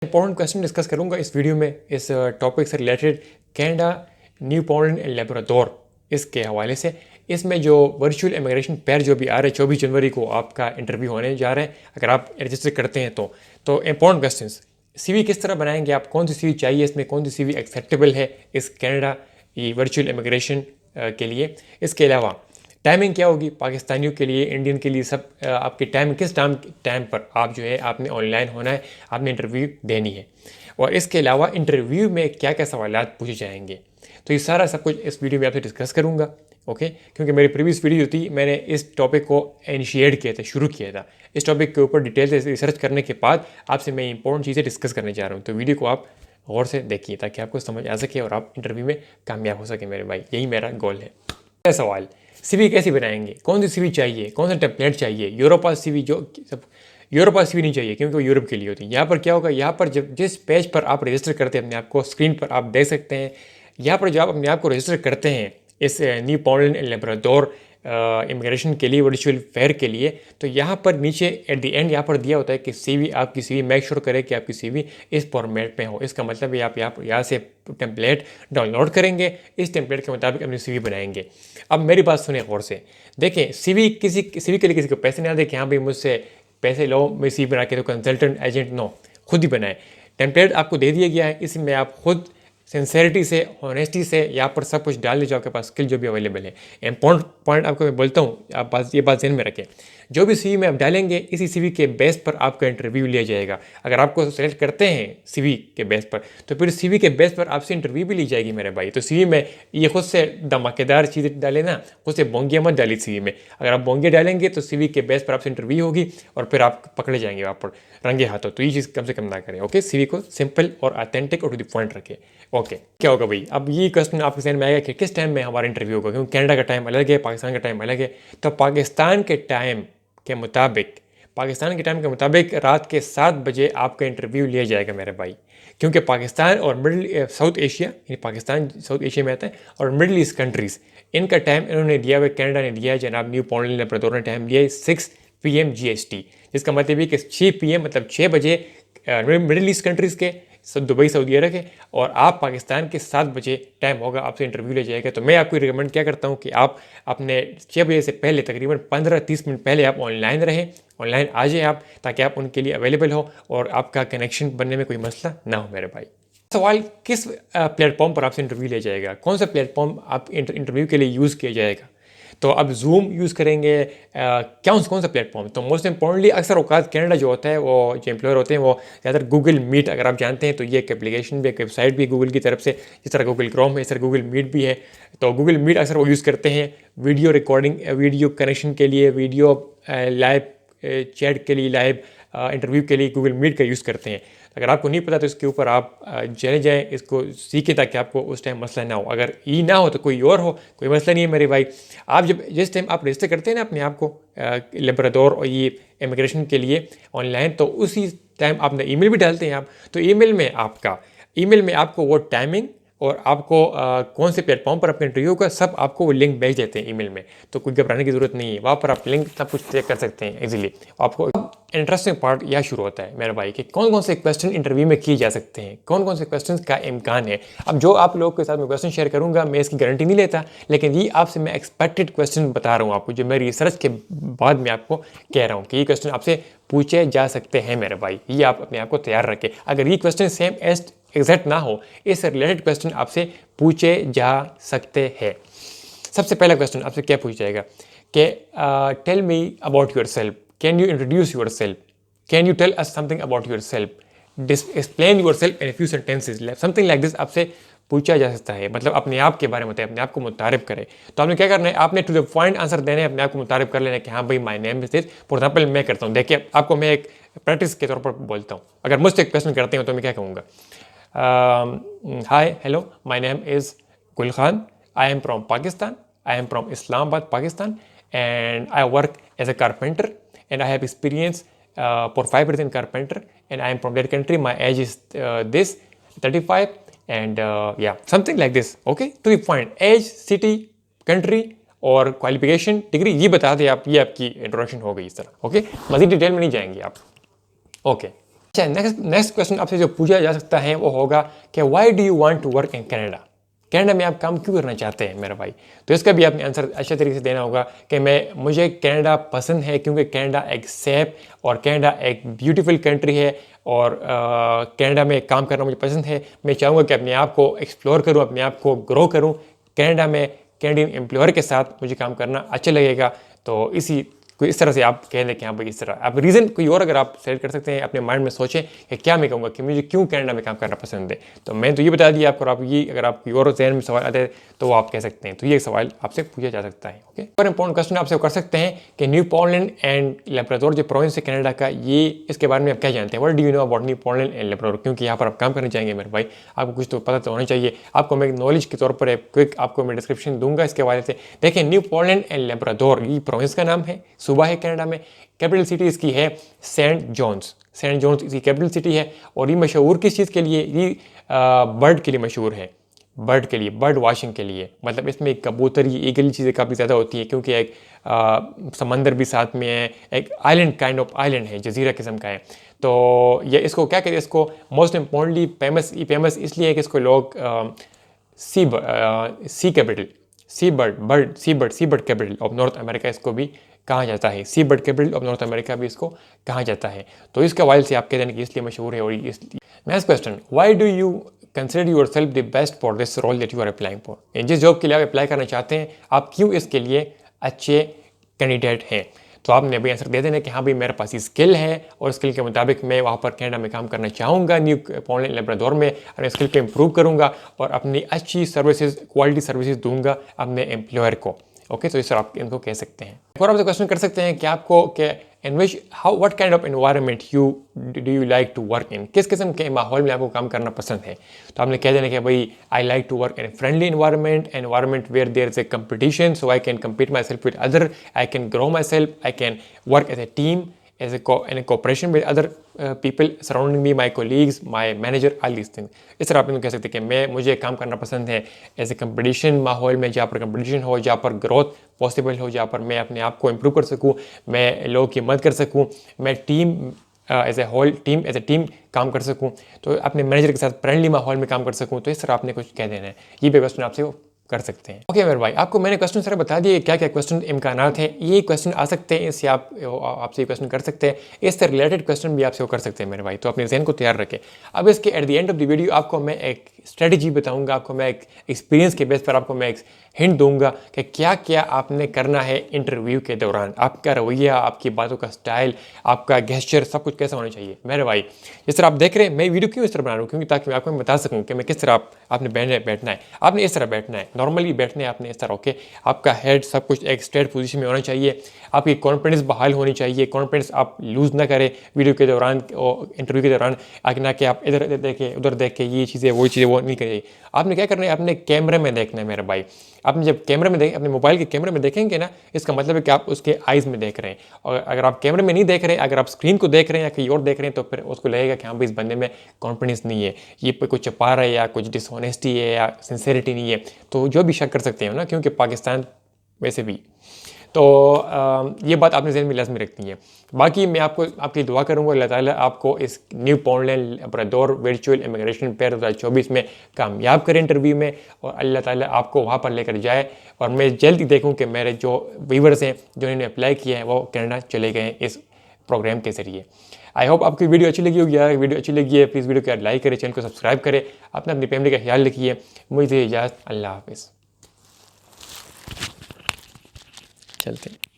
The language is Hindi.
इंपॉर्टेंट क्वेश्चन डिस्कस करूंगा इस वीडियो में इस टॉपिक से related Canada, new Poland and Labrador इसके हवाले से। इसमें जो वर्चुअल इमिग्रेशन पेयर जो भी आ रहे 24 जनवरी को आपका इंटरव्यू होने जा रहे हैं, अगर आप रजिस्टर करते हैं तो इंपॉर्टेंट क्वेश्चंस, सीवी किस तरह बनाएंगे आप, कौन सी सीवी चाहिए, इसमें कौन सी सीवी एक्सेप्टेबल है इस कनाडा ये वर्चुअल इमिग्रेशन के लिए। इसके अलावा टाइमिंग क्या होगी पाकिस्तानियों के लिए, इंडियन के लिए, सब आपके टाइम किस टाइम पर आप जो है आपने ऑनलाइन होना है, आपने इंटरव्यू देनी है। और इसके अलावा इंटरव्यू में क्या क्या सवालात पूछे जाएंगे, तो ये सारा सब कुछ इस वीडियो में आपसे डिस्कस करूंगा। ओके, क्योंकि मेरी प्रीवियस वीडियो थी, मैंने इस टॉपिक को इनिशिएट किया था, शुरू किया था। इस टॉपिक के ऊपर डिटेल से रिसर्च करने के बाद आपसे मैं इंपॉर्टेंट चीज़ें डिस्कस करने जा रहा हूँ। तो वीडियो को आप गौर से देखिए ताकि आपको समझ आ सके और आप इंटरव्यू में कामयाब हो सके मेरे भाई, यही मेरा गोल है। पहला सवाल, सीवी कैसे बनाएंगे, कौन सी सीवी चाहिए, कौन सा टेम्पलेट चाहिए। यूरोपा सीवी जो सब यूरोपा सीवी नहीं चाहिए क्योंकि वो यूरोप के लिए होती है। यहाँ पर क्या होगा, यहाँ पर जब जिस पेज पर आप रजिस्टर करते हैं अपने आप को, स्क्रीन पर आप देख सकते हैं, यहाँ पर जब आप अपने आप को रजिस्टर करते हैं इस new Poland and Labrador immigration के लिए, वर्चुअल फेयर के लिए, तो यहाँ पर नीचे एट द एंड यहाँ पर दिया होता है कि सीवी, आपकी सीवी मेक श्योर करें कि आपकी सीवी इस फॉर्मेट में हो। इसका मतलब है आप यहाँ से टेम्पलेट डाउनलोड करेंगे, इस टेम्पलेट के मुताबिक अपनी सीवी बनाएंगे। अब मेरी बात सुने गौर से, देखें सीवी के लिए किसी को पैसे ना दें कि हाँ भाई मुझसे पैसे लो मैं सीवी बना के, तो कंसल्टेंट एजेंट नो, खुद ही बनाए। टेम्पलेट आपको दे दिया गया है, इसमें आप खुद सिंसेरिटी से, ऑनेस्टी से यहाँ पर सब कुछ डाल दीजिए, आपके पास स्किल जो भी अवेलेबल है। इंपॉर्टेंट पॉइंट आपको मैं बोलता हूँ, आप ये बात ध्यान में रखें, जो भी सीवी में आप डालेंगे इसी सीवी के बेस पर आपका इंटरव्यू लिया जाएगा। अगर आपको सेलेक्ट करते हैं सीवी के बेस पर, तो फिर सीवी के बेस पर आपसे इंटरव्यू भी ली जाएगी मेरे भाई। तो सीवी में ये खुद से धमाकेदार चीज़ें डालें ना, खुद से बोंगिया मत डाली सीवी में। अगर आप बोंगिया डालेंगे तो सीवी के बेस पर आपसे इंटरव्यू होगी और फिर आप पकड़े जाएंगे वहाँ पर रंगे हाथों। तो ये चीज़ कम से कम ना करें। ओके, सीवी को सिंपल और ऑथेंटिक और टू द पॉइंट रखें। ओके, क्या होगा भाई, अब ये क्वेश्चन आपके जहन में आएगा कि किस टाइम में हमारा इंटरव्यू होगा, क्योंकि कनाडा का टाइम अलग है, पाकिस्तान का टाइम अलग है। तो पाकिस्तान के टाइम के मुताबिक रात के 7 बजे आपका इंटरव्यू लिया जाएगा मेरे भाई। क्योंकि पाकिस्तान और मिडिल साउथ एशिया, यानी पाकिस्तान साउथ एशिया में आता है, और मिडिल ईस्ट कंट्रीज़, इनका टाइम इन्होंने दिया हुआ, कनाडा ने दिया है, जनाब न्यू पोलैंड लेब्राडोर ने टाइम दिया है 6 PM GST, जिसका मतलब है कि 6 PM मतलब 6 बजे मिडिल ईस्ट कंट्रीज़ के, दुबई सऊदी अरब के, और आप पाकिस्तान के 7 बजे टाइम होगा, आपसे इंटरव्यू ले जाएगा। तो मैं आपको रिकमेंड क्या करता हूँ कि आप अपने 6 बजे से पहले तकरीबन 15-30 मिनट पहले आप ऑनलाइन रहें, ऑनलाइन आ जाए आप, ताकि आप उनके लिए अवेलेबल हो और आपका कनेक्शन बनने में कोई मसला ना हो मेरे भाई। सवाल, किस प्लेटफॉर्म पर आपसे इंटरव्यू लिया जाएगा, कौन सा प्लेटफॉर्म आप इंटरव्यू के लिए यूज़ किया जाएगा। तो अब जूम यूज़ करेंगे, कौन सा प्लेटफॉर्म। तो मोस्ट इंपॉर्टेंटली अक्सर औकात कनाडा जो होता है, वो जो एम्प्लॉयर होते हैं वो ज़्यादातर गूगल मीट, अगर आप जानते हैं तो ये एक एप्लीकेशन भी, एक वेबसाइट भी गूगल की तरफ से, जिस तरह गूगल क्रोम है इस तरह गूगल मीट भी है। तो गूगल मीट अक्सर वो यूज़ करते हैं वीडियो रिकॉर्डिंग, वीडियो कनेक्शन के लिए, वीडियो लाइव चैट के लिए, लाइव इंटरव्यू के लिए गूगल मीट का यूज़ करते हैं। अगर आपको नहीं पता तो इसके ऊपर आप चले जाएँ, इसको सीखें ताकि आपको उस टाइम मसला ना हो। अगर ई ना हो तो कोई और हो, कोई मसला नहीं है मेरे भाई। आप जिस टाइम आप रजिस्टर करते हैं ना अपने आप को लेब्राडोर और ये इमिग्रेशन के लिए ऑनलाइन, तो उसी टाइम आपने ईमेल भी डालते हैं आप, तो ईमेल में आपको वो टाइमिंग और आपको कौन से प्लेटफॉर्म पर अपने इंटरव्यू का सब आपको वो लिंक भेज देते हैं ईमेल में। तो कोई घबराने की ज़रूरत नहीं है, वहाँ पर आप लिंक सब कुछ चेक कर सकते हैं इजीली। आपको इंटरेस्टिंग पार्ट यह शुरू होता है मेरे भाई कि कौन कौन से क्वेश्चन इंटरव्यू में किए जा सकते हैं, कौन कौन से क्वेश्चन का इम्कान है। अब जो आप लोगों के साथ मैं क्वेश्चन शेयर करूंगा, मैं इसकी गारंटी नहीं लेता, लेकिन ये आपसे मैं एक्सपेक्टेड क्वेश्चन बता रहा हूँ आपको, जो मेरी रिसर्च के बाद मैं आपको कह रहा हूँ कि ये क्वेश्चन आपसे पूछे जा सकते हैं मेरे भाई। ये आप अपने आप को तैयार रखें। अगर ये क्वेश्चन सेम एग्जैक्ट ना हो, इससे रिलेटेड क्वेश्चन आपसे पूछे जा सकते हैं। सबसे पहला क्वेश्चन आपसे क्या पूछा जाएगा कि tell me about yourself, can you introduce yourself, can you tell us something about yourself, explain yourself in a few sentences, something like this आपसे पूछा जा सकता है। मतलब अपने आप के बारे में बताए, अपने आप को मुतारिफ करे। तो आपने क्या करना है, आपने टू द पॉइंट आंसर देने, अपने आप को मुतारिफ कर लेना है कि हाँ भाई my name is this. For example मैं करता हूँ, देखिए आपको मैं एक प्रैक्टिस के तौर पर बोलता हूँ। अगर मुझसे एक क्वेश्चन करते हो तो मैं क्या कहूँगा, hi hello my name is Gul Khan, I am from Pakistan, I am from Islamabad Pakistan, and I work as a carpenter and I have experience for 5 years in carpenter, and I am from that country. My age is this 35, and yeah, something like this. Okay, to the point, age, city, country और क्वालिफिकेशन, डिग्री, ये बता दें आप, ये आपकी इंट्रोडक्शन हो गई इस तरह। ओके, मज़ीद डिटेल में नहीं जाएंगे आप। ओके, अच्छा, नेक्स्ट क्वेश्चन आपसे जो पूछा जा सकता है वो होगा कि why do you want to work in Canada? Canada में आप काम क्यों करना चाहते हैं मेरा भाई? तो इसका भी आपने आंसर अच्छे तरीके से देना होगा कि मुझे कनाडा पसंद है क्योंकि कनाडा एक सेफ और कनाडा एक ब्यूटीफुल कंट्री है और कनाडा में काम करना मुझे पसंद है। मैं चाहूँगा कि अपने आप को एक्सप्लोर करूँ, अपने आप को ग्रो करूँ। कनाडा में कैनेडियन एम्प्लॉयर के साथ मुझे काम करना अच्छा लगेगा। तो कोई इस तरह से आप कह दें कि हाँ भाई इस तरह आप रीज़न कोई और अगर आप सेलेक्ट कर सकते हैं, अपने माइंड में सोचें कि क्या मैं कहूँगा कि मुझे क्यों कनाडा में काम करना पसंद है। तो मैं तो ये बता दिया आपको, अगर आप कोई और जहन में सवाल आते हैं तो वो आप कह सकते हैं। तो ये सवाल आपसे पूछा जा सकता है। ओके, और इंपॉर्टेंट क्वेश्चन आपसे कर सकते हैं कि न्यू पोलैंड एंड लेब्राडोर जो प्रोविंस है कनाडा का, ये इसके बारे में आप क्या जानते हैं? What do you know about new Poland and Labrador? क्योंकि यहाँ पर आप काम करने जाएंगे मेरे भाई, आपको कुछ तो पता तो होना चाहिए। आपको मैं नॉलेज के तौर पर एक क्विक आपको मैं डिस्क्रिप्शन दूंगा इसके हवाले से। देखिए, न्यू पोलैंड एंड लेब्राडोर ये प्रोविंस का नाम है, सूबा है कनाडा में। कैपिटल सिटी इसकी है सेंट जॉन्स। सेंट जॉन्स इसकी कैपिटल सिटी है। और ये मशहूर किस चीज़ के लिए? ये बर्ड के लिए मशहूर है, बर्ड के लिए, बर्ड वॉशिंग के लिए। मतलब इसमें कबूतर, ये ईगल चीज़ें काफ़ी ज़्यादा होती है क्योंकि एक समंदर भी साथ में है, एक आइलैंड काइंड ऑफ आइलैंड है, जजीरा किस्म का है। तो ये इसको क्या कहते हैं, इसको मोस्ट इम्पॉर्टेंटली फेमस इसलिए है कि इसको लोग sea capital, sea bird capital of North America इसको भी कहा जाता है। Sea bird capital of North America भी इसको कहा जाता है। तो इसके हवाले से आप कहते हैं कि इसलिए मशहूर है। और इसलिए next question, why do you consider yourself the best for this role that you are applying for? जिस जॉब के लिए आप अप्लाई करना चाहते हैं, आप क्यों इसके लिए अच्छे कैंडिडेट हैं? तो आपने अभी आंसर दे देना कि हाँ भाई मेरे पास ये स्किल है और स्किल के मुताबिक मैं वहाँ पर कनाडा में काम करना चाहूँगा, न्यू पोलैंड लेब्राडोर में, और स्किल पे इम्प्रूव करूँगा और अपनी अच्छी सर्विसेज, क्वालिटी सर्विसेज दूंगा अपने एम्प्लॉयर को। ओके, तो इस तरह आप इनको कह सकते हैं। और आपसे क्वेश्चन कर सकते हैं कि आपको in which what kind of environment do you like to work in? किस किस्म के माहौल में आपको काम करना पसंद है? तो आपने कह देना कि भाई I like to work in friendly environment where there is a competition, so I can compete myself with other, I can grow myself, I can work as a team, in a cooperation with other people surrounding me, my colleagues, my manager, all these things. इस तरह आप इनको कह सकते हैं कि मुझे काम करना पसंद है एज ए कंपटीशन माहौल में, जहाँ पर कंपटीशन हो, जहाँ पर ग्रोथ पॉसिबल हो, जहाँ पर मैं अपने आप को इम्प्रूव कर सकूँ, मैं लोगों की मदद कर सकूँ, मैं टीम एज ए टीम काम कर सकूँ, तो अपने मैनेजर के साथ फ्रेंडली माहौल में काम कर सकूँ। तो इस तरह आपने कुछ कह देना है। ये भी क्वेश्चन आपसे कर सकते हैं। ओके मेरे भाई, आपको मैंने क्वेश्चन सारे बता दिए क्या क्या क्वेश्चन इम्कानात हैं। ये क्वेश्चन आ सकते हैं, इससे आपसे क्वेश्चन कर सकते हैं, इससे रिलेटेड क्वेश्चन भी आपसे वो कर सकते हैं मेरे भाई। तो अपने जहन को तैयार रखें। अब इसके at the end of the video आपको मैं एक स्ट्रेटजी बताऊंगा, आपको मैं एक एक्सपीरियंस के बेस पर आपको मैं एक हिंट दूंगा कि क्या क्या आपने करना है इंटरव्यू के दौरान। आपका रवैया, आपकी बातों का स्टाइल, आपका गेस्चर, सब कुछ कैसा होना चाहिए मेरे भाई। जिस तरह आप देख रहे हैं, मैं वीडियो क्यों इस तरह बना रहा हूँ, क्योंकि ताकि मैं आपको बता सकूँ कि मैं किस तरह आपने बैठना है। आपने इस तरह बैठना है, नॉर्मली बैठना है आपने इस तरह। ओके, आपका हेड सब कुछ एक स्ट्रेट पोजीशन में होना चाहिए। आपकी कॉन्फिडेंस बहाल होनी चाहिए, कॉन्फिडेंस आप लूज़ ना करें वीडियो के दौरान और इंटरव्यू के दौरान। आगे ना कि आप इधर देखें उधर देख के ये चीज़ें वो नहीं करिए। आपने क्या करना है, आपने कैमरे में देखना है मेरे भाई। आपने जब कैमरे में अपने मोबाइल के कैमरे में देखेंगे ना, इसका मतलब है कि आप उसके आइज़ में देख रहे हैं। और अगर आप कैमरे में नहीं देख रहे हैं, अगर आप स्क्रीन को देख रहे हैं या कहीं और देख रहे हैं, तो फिर उसको लगेगा कि हाँ भाई इस बंदे में कॉन्फिडेंस नहीं है, ये कुछ छुपा रहा है या कुछ डिसऑनेस्टी है या सिंसेरिटी नहीं है। तो जो भी शक कर सकते हैं ना, क्योंकि पाकिस्तान वैसे भी। तो ये बात आपने ज़हन में लाज़मी रखनी है। बाकी मैं आपकी दुआ करूँगा अल्लाह ताला आपको इस new Poland Labrador virtual immigration fair 2024 में कामयाब करें इंटरव्यू में, और अल्लाह ताला आपको वहाँ पर लेकर जाए। और मैं जल्द ही देखूँ कि मेरे जो व्यूवर्स हैं जो इन्होंने अप्लाई किया है वो कनाडा चले गए इस प्रोग्राम के ज़रिए। आई होप आपकी वीडियो अच्छी लगी होगी। यार वीडियो अच्छी लगी है प्लीज़ वीडियो को लाइक करें, चैनल को सब्सक्राइब करें, अपनी फैमिली का ख्याल रखिए। मुझे इजाज़त, अल्लाह हाफिज़। चलते हैं।